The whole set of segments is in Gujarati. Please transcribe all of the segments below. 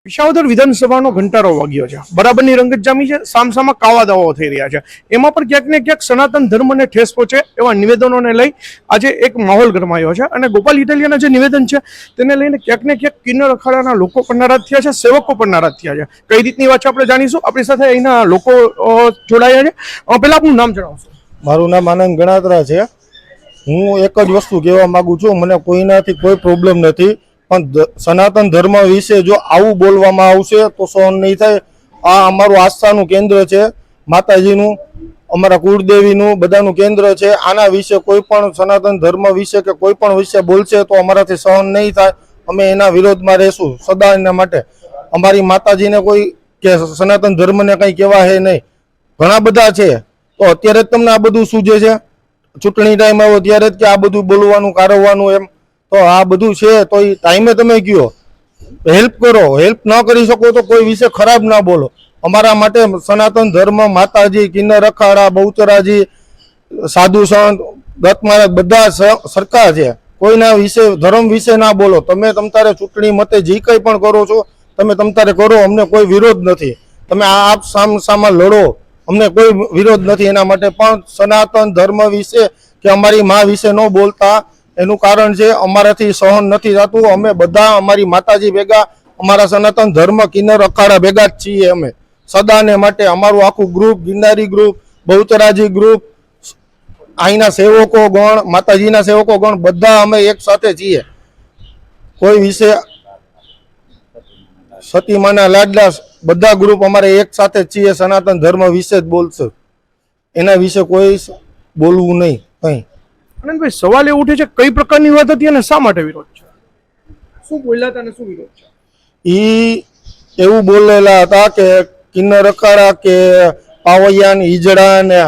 વિસાવદર વિધાનસભાનો ઘંટારો વાગ્યો છે. બરાબરની રંગત જામી છે. સામસામા કાવા દાવાઓ થઈ રહ્યા છે. એમાં પણ ક્યાંક ને ક્યાંક સનાતન ધર્મને ઠેસ પહોંચે એવા નિવેદનોને લઈ આજે એક માહોલ ગરમાયો છે. અને ગોપાલ ઇટાલિયાના જે નિવેદન છે તેને લઈને ક્યાંક ને ક્યાંક કિન્નર અખાડાના લોકો પણ નારાજ થયા છે, સેવકો પણ નારાજ થયા છે. કઈ રીતની વાત છે આપણે જાણીશું. આપણી સાથે અહીંના લોકો જોડાયા છે. પહેલા આપનું નામ જણાવશો. મારું નામ આનંદ ગણાત્રા છે. હું એક જ વસ્તુ કહેવા માંગુ છું, મને કોઈનાથી કોઈ પ્રોબ્લેમ નથી, પણ સનાતન ધર્મ વિશે જો આવું બોલવામાં આવશે તો સહન નહીં થાય. આ અમારું આસ્થાનું કેન્દ્ર છે, માતાજીનું, અમારા કુળદેવીનું, બધાનું કેન્દ્ર છે. આના વિશે કોઈ પણ સનાતન ધર્મ વિશે કે કોઈ પણ વિશે બોલશે તો અમારાથી સહન નહીં થાય. અમે એના વિરોધમાં રહેશું સદા. એના માટે અમારી માતાજીને કોઈ કે સનાતન ધર્મને કંઈ કહેવા હે નહીં. ઘણા બધા છે, તો અત્યારે જ તમને આ બધું સૂજે છે? ચૂંટણી ટાઈમ આવ્યો ત્યારે જ કે આ બધું બોલવાનું, કારવવાનું, એમ તો આ બધું છે તો એ ટાઈમે તમે કયો હેલ્પ કરો. હેલ્પ ન કરી શકો તો કોઈ વિશે ખરાબ ના બોલો. અમારા માટે સનાતન ધર્મ, માતાજી, કિન્નર અખાડા, બહુચરાજી, સાધુ સંત, દત્ત મહારાજ બધા સરકાર છે. કોઈના વિશે ધર્મ વિશે ના બોલો. તમે તમતારે ચૂંટણી મતે જે કંઈ પણ કરો છો તમે તમતારે કરો, અમને કોઈ વિરોધ નથી. તમે આપ સામસામા લડો, અમને કોઈ વિરોધ નથી. એના માટે પણ સનાતન ધર્મ વિશે કે અમારી મા વિશે ન બોલતા. એનું કારણ છે અમારાથી સહન નથી થતું. અમે બધા અમારી માતાજી ભેગા, અમારા સનાતન ધર્મ કિન્નર અખાડા ભેગા જ છીએ. અમે સદાને માટે અમારું આખું ગ્રુપ, ગિરનારી ગ્રુપ, બહુચરાજી ગ્રુપ, અહીંના સેવકો ગણ, માતાજીના સેવકો ગણ બધા અમે એક સાથે છીએ. કોઈ વિશે સતીમાના લાડલા બધા ગ્રુપ અમારે એક સાથે જ છીએ. સનાતન ધર્મ વિશે જ બોલશે, એના વિશે કોઈ બોલવું નહીં કંઈ. આનંદભાઈ, સવાલ એ ઉઠે છે કઈ પ્રકારની વાત હતી અને શા માટે વિરોધ છે? શું બોલ્યા હતા અને શું વિરોધ છે? ઈ એવું બોલેલા હતા કે કિન્નર અખાડા કે પાવૈયા ને ઈજડા ને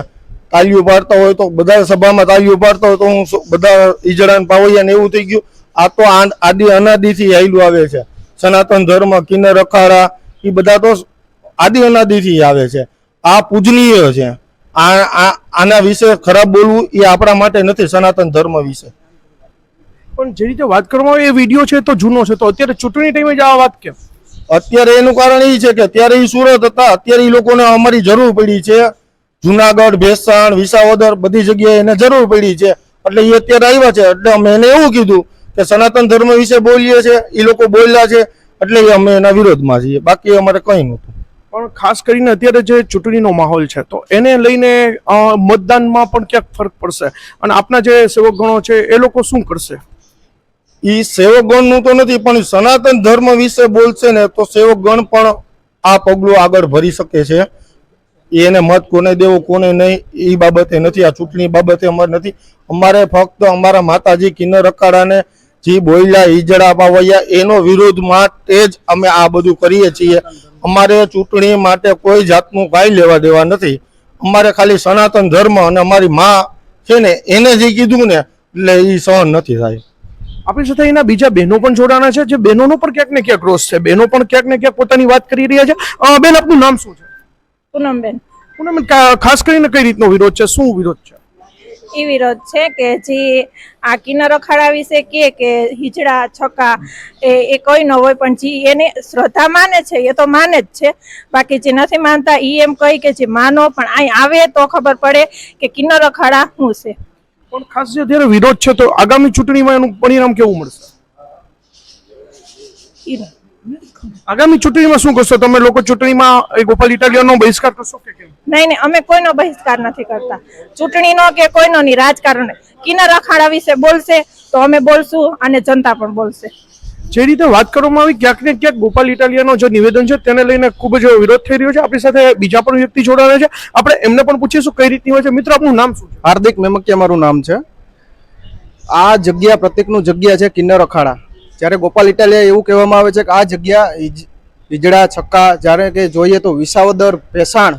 તાલીઓ પાડતા હોય તો બધા સભામાં તાલીઓ પાડતા હોય તો હું બધા ઈજડા ને પાવૈયા ને એવું થઈ ગયું. આ તો આદિ અનાદિથી આવેલું આવે છે. સનાતન ધર્મ, કિન્નર અખાડા એ બધા તો આદિ અનાદિથી આવે છે. આ પૂજનીય છે. આના વિશે ખરાબ બોલવું એ આપણા માટે નથી. સનાતન ધર્મ વિશે પણ જે રીતે વાત કરવામાં આવે એ વિડીયો છે તો જૂનો છે, તો અત્યારે ચૂંટણી ટાઈમે જ આ વાત કેમ? અત્યારે એનું કારણ એ છે કે અત્યારે એ સુરત હતા, અત્યારે એ લોકોને અમારી જરૂર પડી છે. જુનાગઢ, ભેસાણ, વિસાવદર બધી જગ્યાએ એને જરૂર પડી છે, એટલે એ અત્યારે આવ્યા છે. એટલે અમે એને એવું કીધું કે સનાતન ધર્મ વિશે બોલીએ છે, એ લોકો બોલ્યા છે, એટલે અમે એના વિરોધમાં છીએ. બાકી અમારે કંઈ નહોતું. પણ ખાસ કરીને અત્યારે જે ચૂંટણીનો માહોલ છે તો એને લઈને મતદાનમાં પણ ક્યાંક ફરક પડશે. અને આપના જે સેવકગણો છે એ લોકો શું કરશે? એ સેવકગણનું તો નથી, પણ સનાતન ધર્મ વિશે બોલશે ને તો સેવકગણ પણ આ પગલું આગળ ભરી શકે છે. એને મત કોને દેવો કોને નહીં એ બાબતે નથી. આ ચૂંટણી બાબતે અમારે નથી. અમારે ફક્ત અમારા માતાજી કિન્નર અખાડાને જે બોલ્યા, ઈજડા પાવૈયા, એનો વિરોધ માટે જ અમે આ બધું કરીએ છીએ. અમારે ચૂંટણી માટે કોઈ જાતનું કાંઈ લેવા દેવા નથી. અમારે ખાલી સનાતન ધર્મ અને અમારી મા છે ને એને જે કીધું ને એટલે એ સહન નથી થાય. આપણી સાથે એના બીજા બહેનો પણ જોડાના છે, જે બહેનોનો પણ ક્યાંક ને ક્યાંક રોષ છે. બહેનો પણ ક્યાંક ને ક્યાંક પોતાની વાત કરી રહ્યા છે. બેન, આપનું નામ શું છે? પૂનમબેન. પૂનમબેન, ખાસ કરીને કઈ રીતનો વિરોધ છે? શું વિરોધ છે? એ વિરોધ છે કે જે આ કિન્નર અખાડા વિશે કે હિજડા છક્કા એ કોઈ ન હોય, પણ જે એને શ્રદ્ધા માને છે એ તો માને જ છે. બાકી જે નથી માનતા એ એમ કહી કે જે માનો, પણ અહીં આવે તો ખબર પડે કે કિન્નર અખાડા શું છે. પણ ખાસ જે અત્યારે વિરોધ છે તો આગામી ચૂંટણીમાં એનું પરિણામ કેવું મળશે? આગામી ચૂંટણીમાં શું કરશો તમે લોકો? ચૂંટણીમાં ગોપાલ ઇટાલિયાનો બહિષ્કાર કરશો કે કેમ? નહીં, અમે કોઈનો બહિષ્કાર નથી કરતા. ચૂંટણીનો કે કોઈનો નહીં, રાજકારણ. કિન્નર અખાડા વિશે બોલશે તો અમે બોલશું અને જનતા પણ બોલશે. જે રીતે વાત કરવામાં આવી ક્યાંક ને ક્યાંક ગોપાલ ઇટાલિયાનો જે નિવેદન છે તેને લઈને ખૂબ જ વિરોધ થઈ રહ્યો છે. આપણી સાથે બીજા પણ વ્યક્તિ જોડાયા છે, આપણે એમને પણ પૂછીશું કઈ રીતની હોય છે. મિત્ર, આપનું નામ શું છે? હાર્દિક મેમકિયા મારું નામ છે. આ જગ્યા પ્રતિકનું જગ્યા છે કિન્નર અખાડા. જ્યારે ગોપાલ ઇટાલિયા એવું કહેવામાં આવે છે કે આ જગ્યા ઈજડા છક્કા, જ્યારે કે જોઈએ તો વિસાવદર, ભેસાણ,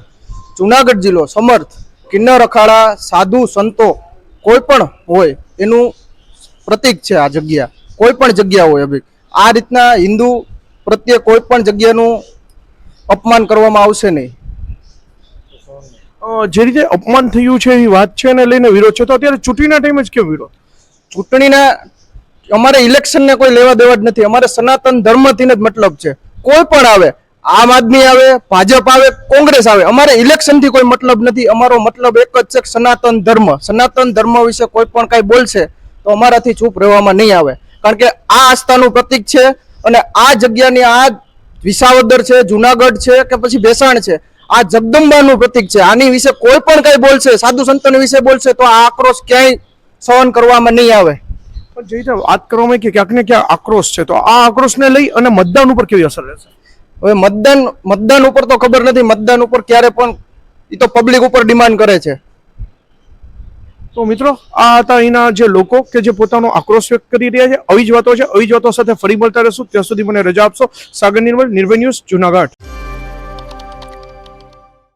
જુનાગઢ જિલ્લો, સમર્થ, કિન્નર અખાડા, સાધુ સંતો કોઈ પણ હોય એનું પ્રતિક છે આ જગ્યા. કોઈ પણ જગ્યા હોય, અભી આ રીતના હિન્દુ પ્રત્યે કોઈ પણ જગ્યાનું અપમાન કરવામાં આવશે નહીં. જે રીતે અપમાન થયું છે એ વાત છે એને લઈને વિરોધ છે, તો અત્યારે ચૂંટણીના ટાઈમે જ કેમ વિરોધ? ચૂંટણીના અમારે ઇલેક્શનને કોઈ લેવા દેવા જ નથી. અમારે સનાતન ધર્મથી જ મતલબ છે. કોઈ પણ આવે, આમ આદમી આવે, ભાજપ આવે, કોંગ્રેસ આવે, અમારે ઇલેક્શન થી કોઈ મતલબ નથી. અમારો મતલબ એક જ છે કે સનાતન ધર્મ. સનાતન ધર્મ વિશે કોઈ પણ કઈ બોલશે તો અમારાથી ચૂપ રહેવામાં નહીં આવે, કારણ કે આ આસ્થાનું પ્રતીક છે અને આ જગ્યાની આ વિસાવદર છે, જુનાગઢ છે કે પછી ભેસાણ છે, આ જગદંબાનું પ્રતીક છે. આની વિશે કોઈ પણ કઈ બોલશે, સાધુ સંતોની વિશે બોલશે તો આ આક્રોશ ક્યાંય સહન કરવામાં નહીં આવે. પણ જે રીતે વાત કરવામાં આવી કે ક્યાંક ને ક્યાંક આક્રોશ છે, તો આ આક્રોશને લઈ અને મતદાન ઉપર કેવી અસર રહેશે? હવે મતદાન ઉપર તો ખબર નથી. મતદાન ઉપર ક્યારે પણ એ તો પબ્લિક ઉપર ડિમાન્ડ કરે છે. તો મિત્રો, આ હતા અહીંના જે લોકો કે જે પોતાનો આક્રોશ વ્યક્ત કરી રહ્યા છે. આવી જ વાતો છે, આવી જ વાતો સાથે ફરી મળતા રહેશું. ત્યાં સુધી મને રજા આપશો. સાગર નિર્મલ, નિર્ભય ન્યૂઝ, જુનાગઢ.